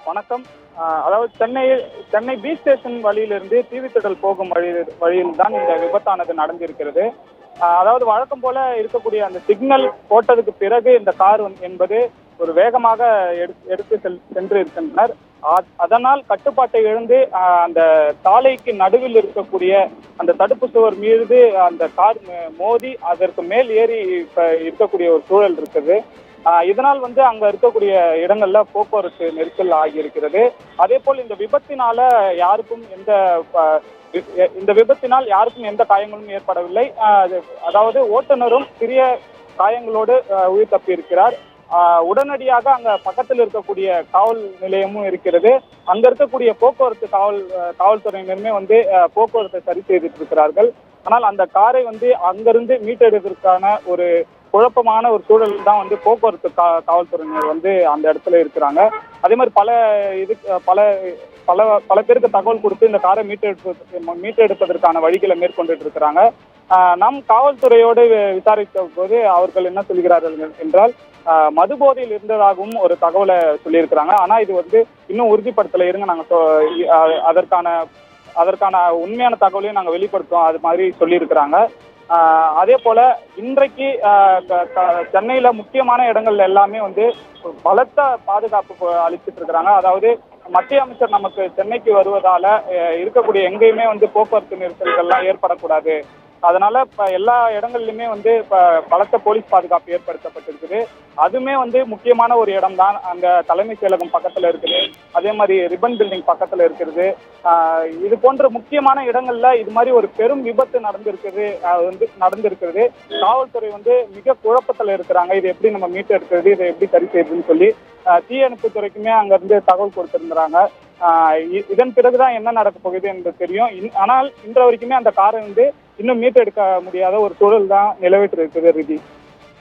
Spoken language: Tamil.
வணக்கம். அதாவது சென்னை பீச் ஸ்டேஷன் வழியிலிருந்து தீவுத்திடல் போகும் வழியில் தான் இந்த விபத்தானது நடந்திருக்கிறது. அதாவது வழக்கம் போல இருக்கக்கூடிய அந்த சிக்னல் போட்டதுக்கு பிறகு இந்த கார் என்பது ஒரு வேகமாக எடுத்து சென்று இருக்கின்றனர். அதனால் கட்டுப்பாட்டை இழந்து அந்த சாலைக்கு நடுவில் இருக்கக்கூடிய அந்த தடுப்பு சுவர் மீது அந்த கார் மோதி அதற்கு மேல் ஏறி இருக்கக்கூடிய ஒரு சூழல் இருக்குது. இதனால் அங்க இருக்கக்கூடிய இடங்கள்ல போக்குவரத்து நெரிசல் ஆகியிருக்கிறது. அதே போல் இந்த விபத்தினால் யாருக்கும் எந்த காயங்களும் ஏற்படவில்லை. அதாவது ஓட்டுநரும் சிறிய காயங்களோடு உயிர் தப்பியிருக்கிறார். உடனடியாக அங்க பக்கத்தில் இருக்கக்கூடிய காவல் நிலையமும் இருக்கிறது. அங்க இருக்கக்கூடிய போக்குவரத்து காவல்துறையினருமே போக்குவரத்தை சரி செய்துட்டு இருக்கிறார்கள். ஆனால் அந்த காரை அங்கிருந்து மீட்டெடுப்பதற்கான ஒரு குழப்பமான ஒரு சூழல் தான் போக்குவரத்து காவல்துறையினர் அந்த இடத்துல இருக்கிறாங்க. அதே மாதிரி பல பேருக்கு தகவல் கொடுத்து இந்த காரை மீட்டெடுப்பதற்கான வழிகளை மேற்கொண்டு இருக்கிறாங்க. நாம் காவல்துறையோடு விசாரித்த போது அவர்கள் என்ன சொல்கிறார்கள் என்றால், மது போதையில் இருந்ததாகவும் ஒரு தகவலை சொல்லியிருக்கிறாங்க. ஆனா இது இன்னும் உறுதிப்படுத்தல, இருங்க நாங்க அதற்கான உண்மையான தகவலையும் நாங்க வெளிப்படுத்துவோம், அது மாதிரி சொல்லியிருக்கிறாங்க. அதே போல இன்றைக்கு சென்னையில முக்கியமான இடங்கள்ல எல்லாமே பலத்த பாதுகாப்பு அளிச்சிட்டு இருக்கிறாங்க. அதாவது மத்திய அமைச்சர் நமக்கு சென்னைக்கு வருவதால இருக்கக்கூடிய எங்கேயுமே போக்குவரத்து நெரிசல்கள்லாம் ஏற்படக்கூடாது. அதனால எல்லா இடங்கள்லயுமே பலத்த போலீஸ் பாதுகாப்பு ஏற்படுத்தப்பட்டிருக்குது. அதுமே முக்கியமான ஒரு இடம் தான். அங்க தலைமைச் செயலகம் பக்கத்துல இருக்குது, அதே மாதிரி ரிப்பன் பில்டிங் பக்கத்துல இருக்கிறது. இது போன்ற முக்கியமான இடங்கள்ல இது மாதிரி ஒரு பெரும் விபத்து நடந்திருக்கிறது. காவல்துறை மிக குழப்பத்துல இருக்கிறாங்க. இது எப்படி நம்ம மீட்டு எடுக்கிறது, இதை எப்படி சரி செய்யறதுன்னு சொல்லி தீயணைப்பு துறைக்குமே அங்க இருந்து தகவல் கொடுத்திருந்தாங்க. இதன் பிறகுதான் என்ன நடக்க போகுது என்பது தெரியும். ஆனால் இன்று வரைக்குமே அந்த காரை இன்னும் மீட்டு எடுக்க முடியாத ஒரு சூழல் தான் நிலவிட்டு இருக்குது ரிதி.